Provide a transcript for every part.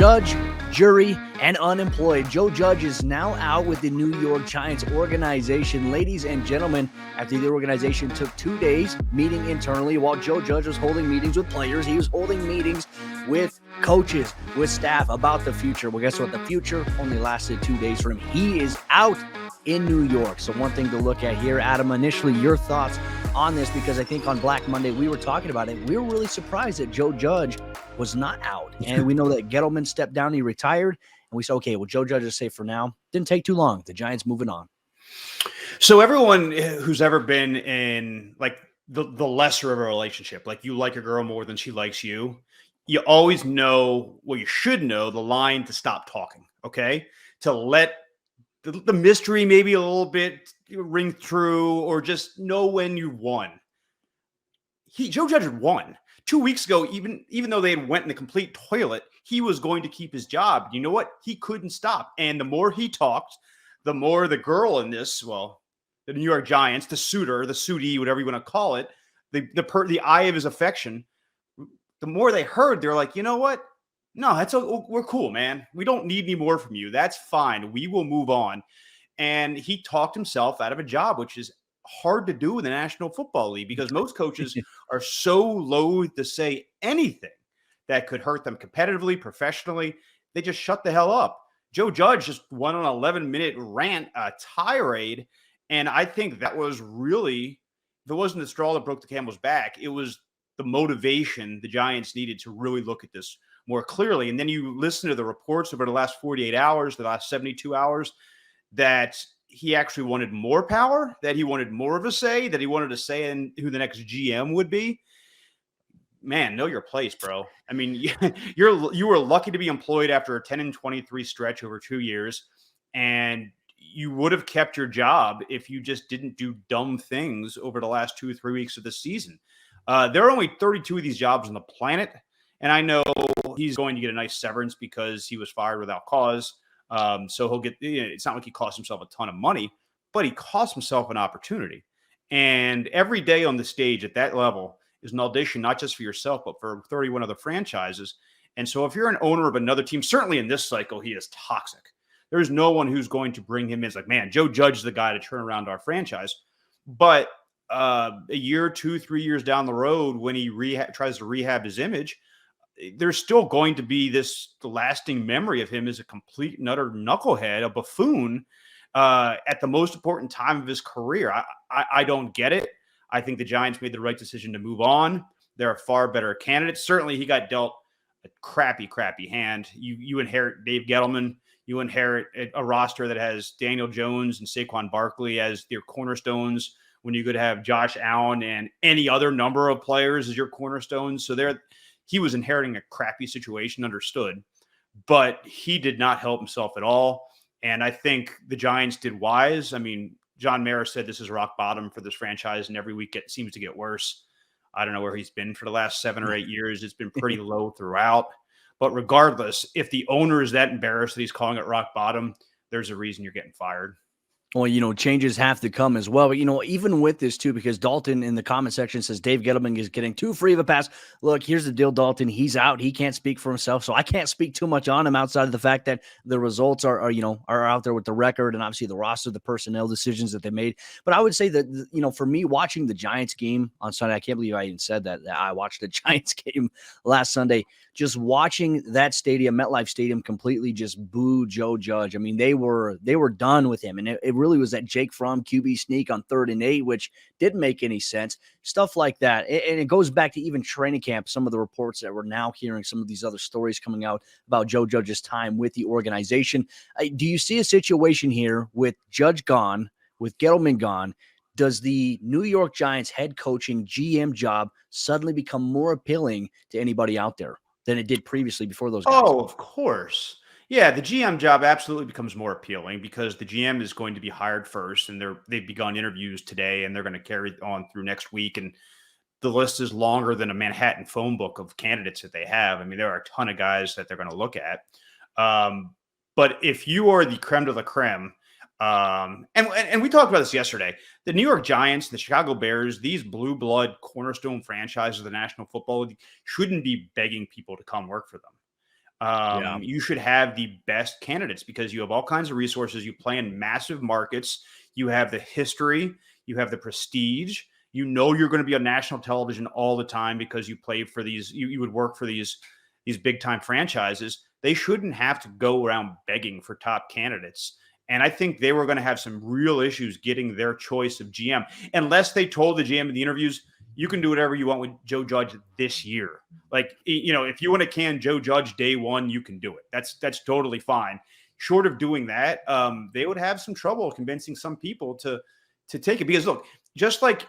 Judge, jury, and unemployed. Joe Judge is now out with the New York Giants organization. Ladies and gentlemen, after the organization took 2 days meeting internally, while Joe Judge was holding meetings with players, he was holding meetings with coaches, with staff about the future. Well, guess what? The future only lasted 2 days for him. He is out in New York. So one thing to look at here, Adam, initially your thoughts on this, because I think on Black Monday we were talking about it. We were really surprised that Joe Judge was not out. And we know that Gettleman stepped down, he retired, and we said, okay, well, Joe Judge is safe for now. Didn't take too long. The Giants moving on. So everyone who's ever been in like the lesser of a relationship, like you like a girl more than she likes you, you always know, well, you should know the line to stop talking, okay? To let the mystery maybe a little bit ring true, or just know when you won. Joe Judge had won 2 weeks ago. Even though they had went in the complete toilet, he was going to keep his job. You know what? He couldn't stop. And the more he talked, the more the girl in this, well, the New York Giants, the suitor, the suitee, whatever you want to call it, the eye of his affection, the more they heard, they're like, you know what? No, we're cool, man. We don't need any more from you. That's fine. We will move on. And he talked himself out of a job, which is hard to do in the National Football League because most coaches are so loath to say anything that could hurt them competitively, professionally. They just shut the hell up. Joe Judge just went on an 11-minute rant, a tirade. And I think that was really, if it wasn't the straw that broke the camel's back, it was the motivation the Giants needed to really look at this more clearly. And then you listen to the reports over the last 48 hours, the last 72 hours, that he actually wanted more power, that he wanted more of a say, that he wanted to say in who the next GM would be. Man, know your place, bro. I mean, you were lucky to be employed after a 10-23 stretch over 2 years, and you would have kept your job if you just didn't do dumb things over the last 2 or 3 weeks of the season. There are only 32 of these jobs on the planet, and I know he's going to get a nice severance because he was fired without cause. So he'll get, it's not like he cost himself a ton of money, but he cost himself an opportunity. And every day on the stage at that level is an audition, not just for yourself, but for 31 other franchises. And so if you're an owner of another team, certainly in this cycle, he is toxic. There's no one who's going to bring him in. It's like, man, Joe Judge is the guy to turn around our franchise. But a year, 2, 3 years down the road, when he tries to rehab his image, there's still going to be this lasting memory of him as a complete and utter knucklehead, a buffoon at the most important time of his career. I don't get it. I think the Giants made the right decision to move on. There are far better candidates. Certainly he got dealt a crappy hand. You inherit Dave Gettleman. You inherit a roster that has Daniel Jones and Saquon Barkley as their cornerstones when you could have Josh Allen and any other number of players as your cornerstones. So he was inheriting a crappy situation, understood, but he did not help himself at all. And I think the Giants did wise. I mean, John Mara said this is rock bottom for this franchise, and every week it seems to get worse. I don't know where he's been for the last 7 or 8 years. It's been pretty low throughout. But regardless, if the owner is that embarrassed that he's calling it rock bottom, there's a reason you're getting fired. Well, changes have to come as well. But, even with this, too, because Dalton in the comment section says Dave Gettleman is getting too free of a pass. Look, here's the deal, Dalton. He's out. He can't speak for himself. So I can't speak too much on him outside of the fact that the results are out there with the record and obviously the roster, the personnel decisions that they made. But I would say that, for me, watching the Giants game on Sunday, I can't believe I even said that I watched the Giants game last Sunday. Just watching that stadium, MetLife Stadium, completely just boo Joe Judge. I mean, they were done with him. And it really was that Jake Fromm QB sneak on 3rd and 8, which didn't make any sense. Stuff like that. And it goes back to even training camp, some of the reports that we're now hearing, some of these other stories coming out about Joe Judge's time with the organization. Do you see a situation here with Judge gone, with Gettleman gone? Does the New York Giants head coaching GM job suddenly become more appealing to anybody out there than it did previously before those guys? Oh, of course. Yeah, the GM job absolutely becomes more appealing because the GM is going to be hired first, and they've begun interviews today, and they're going to carry on through next week. And the list is longer than a Manhattan phone book of candidates that they have. I mean, there are a ton of guys that they're going to look at. But if you are the creme de la creme, and we talked about this yesterday, the New York Giants, the Chicago Bears, these blue blood cornerstone franchises of the National Football League shouldn't be begging people to come work for them. Yeah. You should have the best candidates because you have all kinds of resources. You play in massive markets. You have the history. You have the prestige. You know you're going to be on national television all the time because you play for these. You would work for these big time franchises. They shouldn't have to go around begging for top candidates. And I think they were going to have some real issues getting their choice of GM unless they told the GM in the interviews, you can do whatever you want with Joe Judge this year. Like, if you want to can Joe Judge day one, you can do it. That's totally fine. Short of doing that, they would have some trouble convincing some people to take it. Because look, just like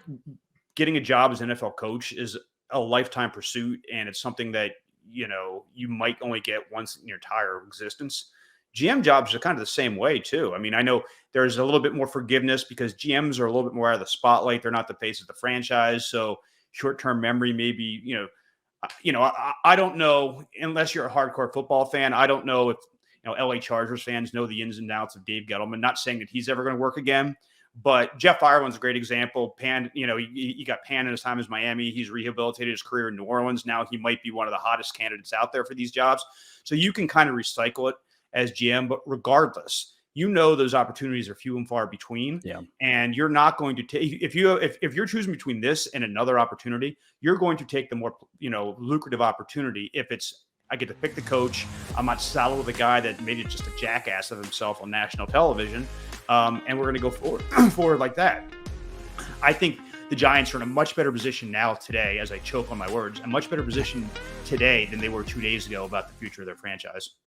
getting a job as an NFL coach is a lifetime pursuit, and it's something that you might only get once in your entire existence. GM jobs are kind of the same way too. I mean, I know there's a little bit more forgiveness because GMs are a little bit more out of the spotlight. They're not the face of the franchise, so short-term memory maybe. I don't know unless you're a hardcore football fan. I don't know if LA Chargers fans know the ins and outs of Dave Gettleman. Not saying that he's ever going to work again, but Jeff Ireland's a great example. Pan, he got Pan in his time as Miami. He's rehabilitated his career in New Orleans. Now he might be one of the hottest candidates out there for these jobs. So you can kind of recycle it as GM, but regardless, those opportunities are few and far between. Yeah. And you're not going to take if you're choosing between this and another opportunity, you're going to take the more lucrative opportunity. If it's I get to pick the coach, I'm not saddled with a guy that made it just a jackass of himself on national television, and we're going to go forward like that. I think the Giants are in a much better position now today, as I choke on my words, a much better position today than they were 2 days ago about the future of their franchise.